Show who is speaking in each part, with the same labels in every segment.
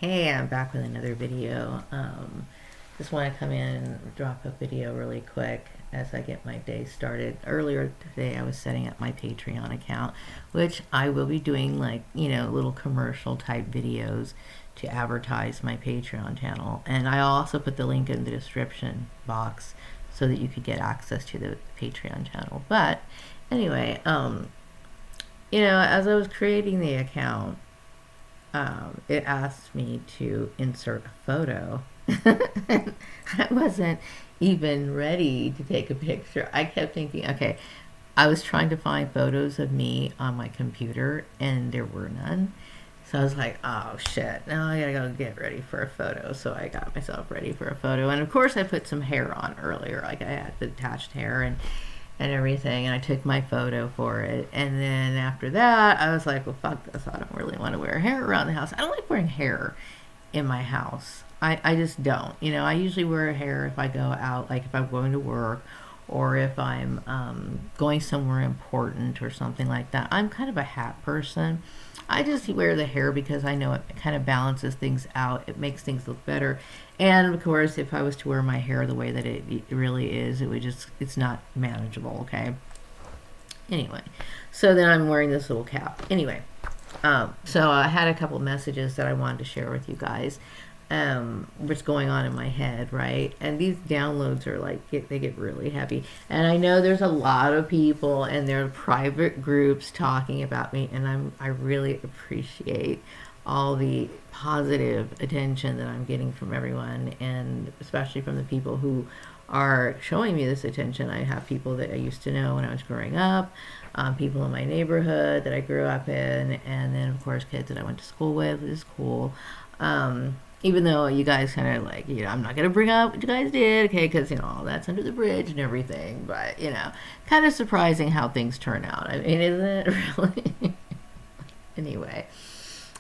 Speaker 1: Hey, I'm back with another video. Just want to come in and drop a video really quick as I get my day started. Earlier today I was setting up my Patreon account, which I will be doing little commercial type videos to advertise my Patreon channel. And I also put the link in the description box so that you could get access to the Patreon channel. But anyway, as I was creating the account, it asked me to insert a photo. And I wasn't even ready to take a picture. I kept thinking, okay, I was trying to find photos of me on my computer and there were none. So I was like, oh shit, now I gotta go get ready for a photo. So I got myself ready for a photo. And of course I put some hair on earlier. Like I had the attached hair and everything, and I took my photo for it. And then after that I was like, well, fuck this, I don't really want to wear hair around the house. I don't like wearing hair in my house. I just don't. I usually wear hair if I go out, like if I'm going to work or if I'm going somewhere important or something like that. I'm kind of a hat person. I just wear the hair because I know it kind of balances things out. It makes things look better. And of course, if I was to wear my hair the way that it really is, it's not manageable, okay? Anyway, so then I'm wearing this little cap. Anyway, so I had a couple messages that I wanted to share with you guys. What's going on in my head, right? And these downloads are they get really heavy. And I know there's a lot of people and there are private groups talking about me, and I really appreciate all the positive attention that I'm getting from everyone, and especially from the people who are showing me this attention. I have people that I used to know when I was growing up, people in my neighborhood that I grew up in, and then of course kids that I went to school with, which is cool. Even though you guys kind of I'm not going to bring up what you guys did, okay, because, all that's under the bridge and everything, but, kind of surprising how things turn out. I mean, isn't it really? Anyway.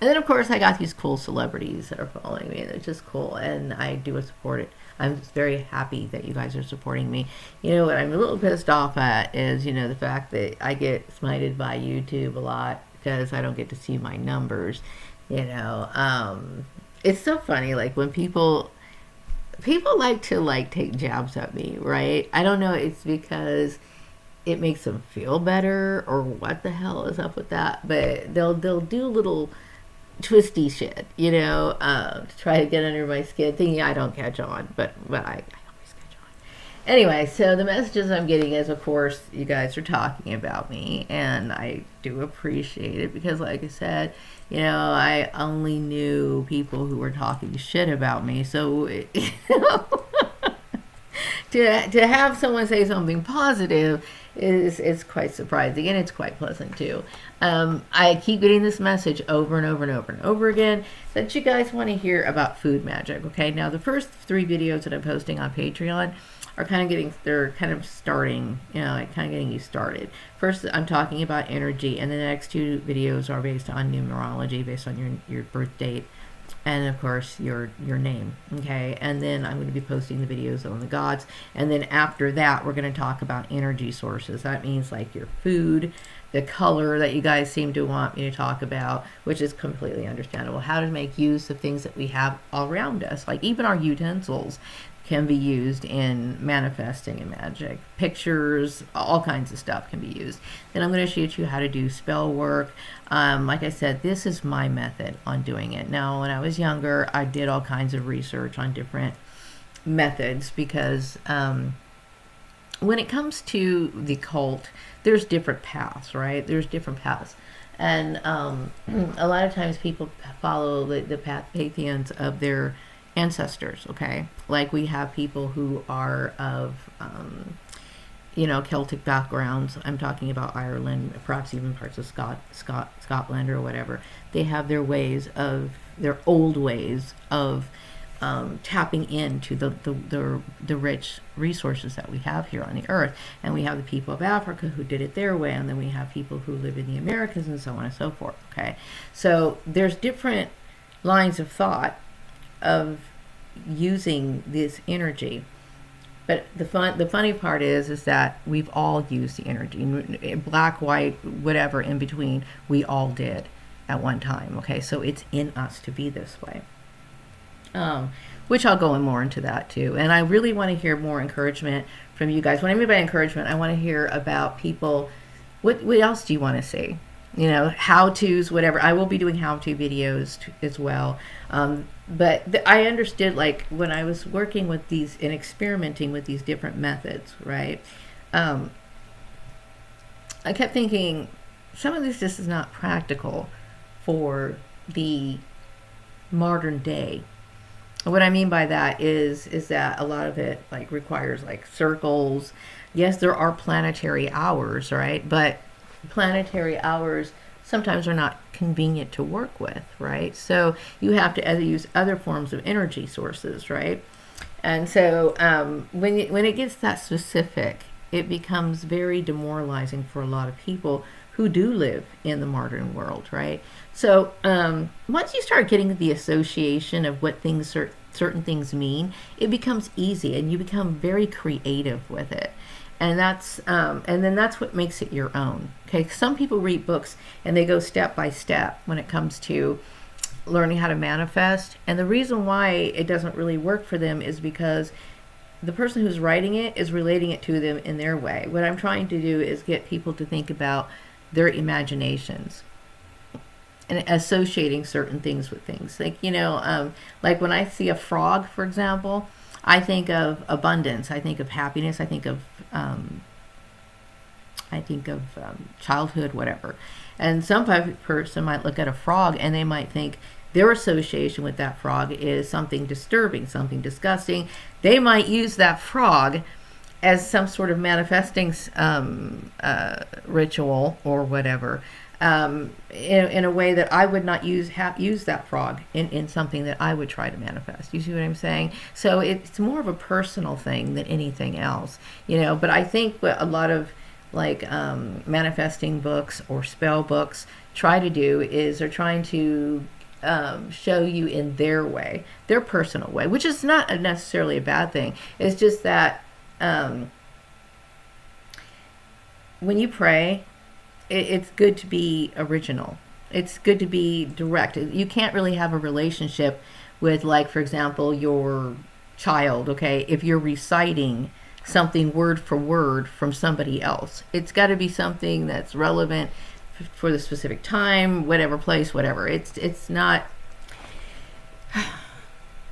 Speaker 1: And then, of course, I got these cool celebrities that are following me, and it's just cool, and I do support it. I'm just very happy that you guys are supporting me. What I'm a little pissed off at is, the fact that I get smited by YouTube a lot because I don't get to see my numbers, It's so funny, when people like to take jabs at me, right? I don't know, it's because it makes them feel better or what the hell is up with that, but they'll do little twisty shit, to try to get under my skin, thinking I don't catch on, but I always catch on. Anyway, so the messages I'm getting is, of course, you guys are talking about me, and I do appreciate it because, like I said, I only knew people who were talking shit about me. So, to have someone say something positive is quite surprising, and it's quite pleasant too. I keep getting this message over and over and over and over again that you guys want to hear about food magic. Okay, now the first 3 videos that I'm posting on Patreon are they're kind of starting, kind of getting you started. First, I'm talking about energy, and the next 2 videos are based on numerology, based on your birth date, and of course your name, okay? And then I'm going to be posting the videos on the gods, and then after that we're going to talk about energy sources. That means like your food, the color that you guys seem to want me to talk about, which is completely understandable. How to make use of things that we have all around us, like even our utensils can be used in manifesting and magic. Pictures, all kinds of stuff can be used. Then I'm going to show you how to do spell work. Like I said, this is my method on doing it. Now, when I was younger, I did all kinds of research on different methods because when it comes to the cult, there's different paths, right? There's different paths. And a lot of times people follow the pantheons of their ancestors, okay? Like we have people who are of Celtic backgrounds. I'm talking about Ireland, perhaps even parts of Scotland or whatever. They have their old ways of tapping into the rich resources that we have here on the earth. And we have the people of Africa who did it their way, and then we have people who live in the Americas and so on and so forth, okay? So there's different lines of thought of using this energy, but the funny part is that we've all used the energy, black, white, whatever in between. We all did at one time. Okay, so it's in us to be this way. which I'll go in more into that too. And I really want to hear more encouragement from you guys. What I mean by encouragement, I want to hear about people. What else do you want to see? You know, how-tos, whatever. I will be doing how-to videos as well. But I understood, like, when I was working with these and experimenting with these different methods, right? I kept thinking, some of this just is not practical for the modern day. What I mean by that is that a lot of it like requires like circles. Yes, there are planetary hours, right? But planetary hours sometimes are not convenient to work with, right? So you have to either use other forms of energy sources, right? And so when it gets that specific, it becomes very demoralizing for a lot of people who do live in the modern world, right? So once you start getting the association of what things certain things mean, it becomes easy, and you become very creative with it. And then that's what makes it your own. Okay, some people read books and they go step by step when it comes to learning how to manifest. And the reason why it doesn't really work for them is because the person who's writing it is relating it to them in their way. What I'm trying to do is get people to think about their imaginations and associating certain things with things. Like, like when I see a frog, for example, I think of abundance. I think of happiness. I think of childhood, whatever. And some person might look at a frog and they might think their association with that frog is something disturbing, something disgusting. They might use that frog as some sort of manifesting ritual or whatever, in a way that I would not use that frog in something that I would try to manifest. You see what I'm saying? So it's more of a personal thing than anything else, But I think what a lot of like manifesting books or spell books try to do is they're trying to show you in their way, their personal way, which is not necessarily a bad thing. It's just that when you pray, it's good to be original. It's good to be direct. You can't really have a relationship with, like, for example, your child, okay, if you're reciting something word for word from somebody else. It's got to be something that's relevant for the specific time, whatever place, whatever. It's not...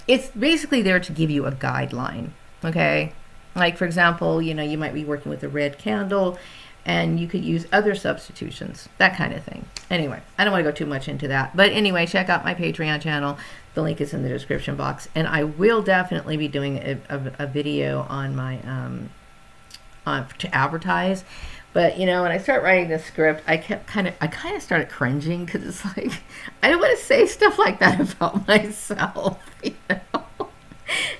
Speaker 1: It's basically there to give you a guideline, okay? Like, for example, you might be working with a red candle, and you could use other substitutions, that kind of thing. Anyway, I don't want to go too much into that. But anyway, check out my Patreon channel. The link is in the description box. And I will definitely be doing a video on my, to advertise. But, when I start writing this script, I kind of started cringing, because it's like, I don't want to say stuff like that about myself,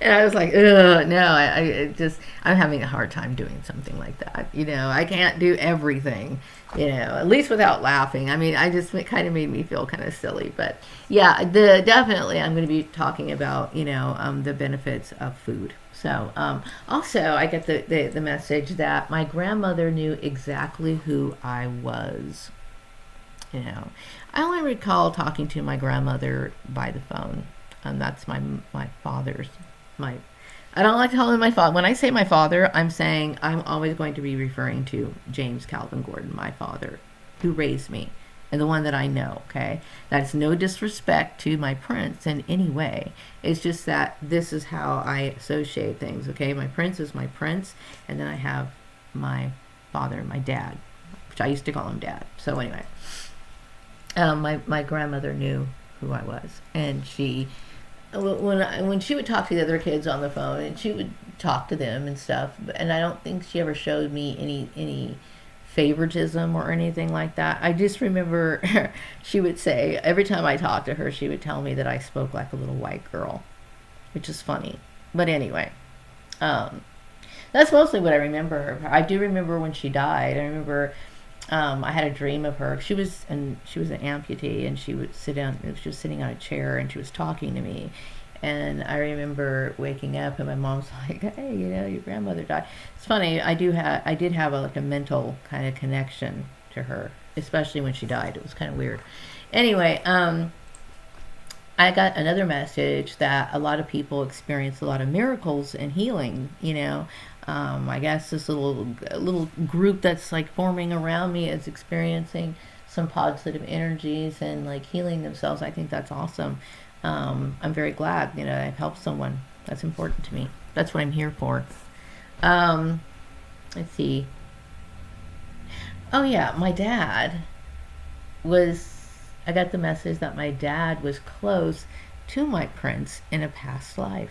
Speaker 1: And I was like, ugh, no, I'm having a hard time doing something like that. I can't do everything, at least without laughing. I mean, it kind of made me feel kind of silly. But yeah, definitely I'm going to be talking about, the benefits of food. So also I get the message that my grandmother knew exactly who I was. I only recall talking to my grandmother by the phone. That's my father's. I don't like calling him my father. When I say my father, I'm saying I'm always going to be referring to James Calvin Gordon, my father, who raised me, and the one that I know, okay? That's no disrespect to my prince in any way. It's just that this is how I associate things, okay? My prince is my prince, and then I have my father, my dad, which I used to call him dad. So anyway, my grandmother knew who I was, and when she would talk to the other kids on the phone, and she would talk to them and stuff, and I don't think she ever showed me any favoritism or anything like that. I just remember she would say, every time I talked to her, she would tell me that I spoke like a little white girl, which is funny. But anyway, that's mostly what I remember. I do remember when she died. I remember I had a dream of her. She was an amputee, and she was sitting on a chair, and she was talking to me. And I remember waking up, and my mom's like, "Hey, your grandmother died." It's funny. I did have a mental kind of connection to her, especially when she died. It was kind of weird. Anyway, I got another message that a lot of people experience a lot of miracles and healing. I guess this little group that's like forming around me is experiencing some positive energies and like healing themselves. I think that's awesome. I'm very glad I've helped someone. That's important to me. That's what I'm here for. Um, let's see. Oh yeah, my dad was. I got the message that my dad was close to my prince in a past life.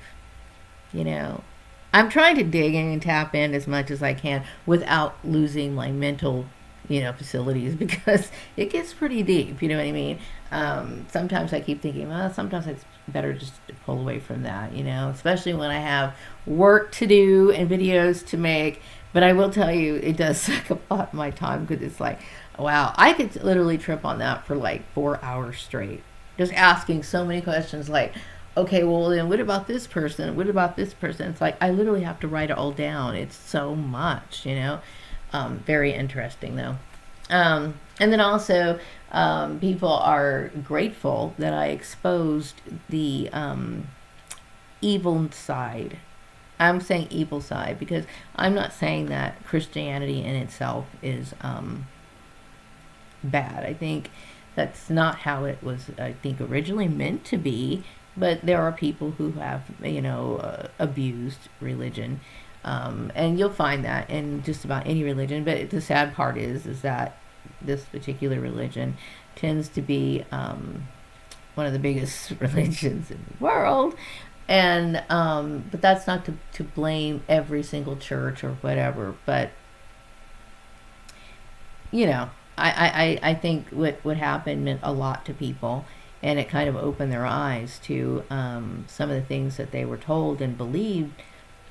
Speaker 1: You know, I'm trying to dig in and tap in as much as I can without losing my mental, facilities because it gets pretty deep. You know what I mean? Sometimes I keep thinking, well, sometimes it's better just to pull away from that. Especially when I have work to do and videos to make. But I will tell you, it does suck up a lot of my time because it's like, wow, I could literally trip on that for like 4 hours straight, just asking so many questions like, okay, well then what about this person? What about this person? It's like I literally have to write it all down. It's so much. Very interesting though. And then also, people are grateful that I exposed the evil side. I'm saying evil side because I'm not saying that Christianity in itself is bad. I think that's not how it was, I think, originally meant to be. But there are people who have, abused religion. And you'll find that in just about any religion. But the sad part is that this particular religion tends to be one of the biggest religions in the world. And but that's not to blame every single church or whatever. But I think what happened meant a lot to people, and it kind of opened their eyes to some of the things that they were told and believed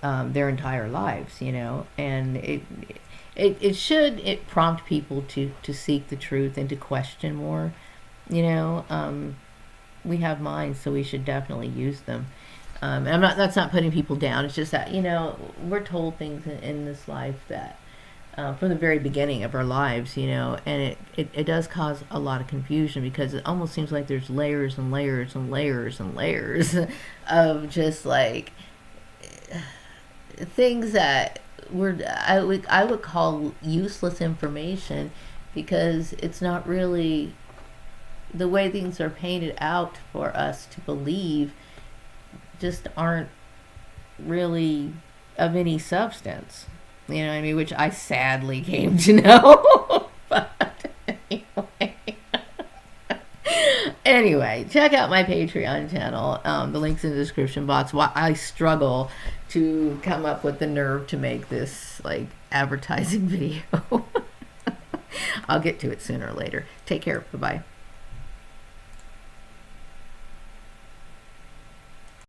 Speaker 1: their entire lives. And it should prompt people to seek the truth and to question more. We have minds, so we should definitely use them. And that's not putting people down. It's just that we're told things in this life that from the very beginning of our lives, and it does cause a lot of confusion because it almost seems like there's layers and layers and layers and layers of just like things that I would call useless information because it's not really the way things are painted out for us to believe. Just aren't really of any substance. You know what I mean? Which I sadly came to know. But anyway. Anyway, check out my Patreon channel. The link's in the description box. Why I struggle to come up with the nerve to make this like advertising video. I'll get to it sooner or later. Take care. Bye-bye.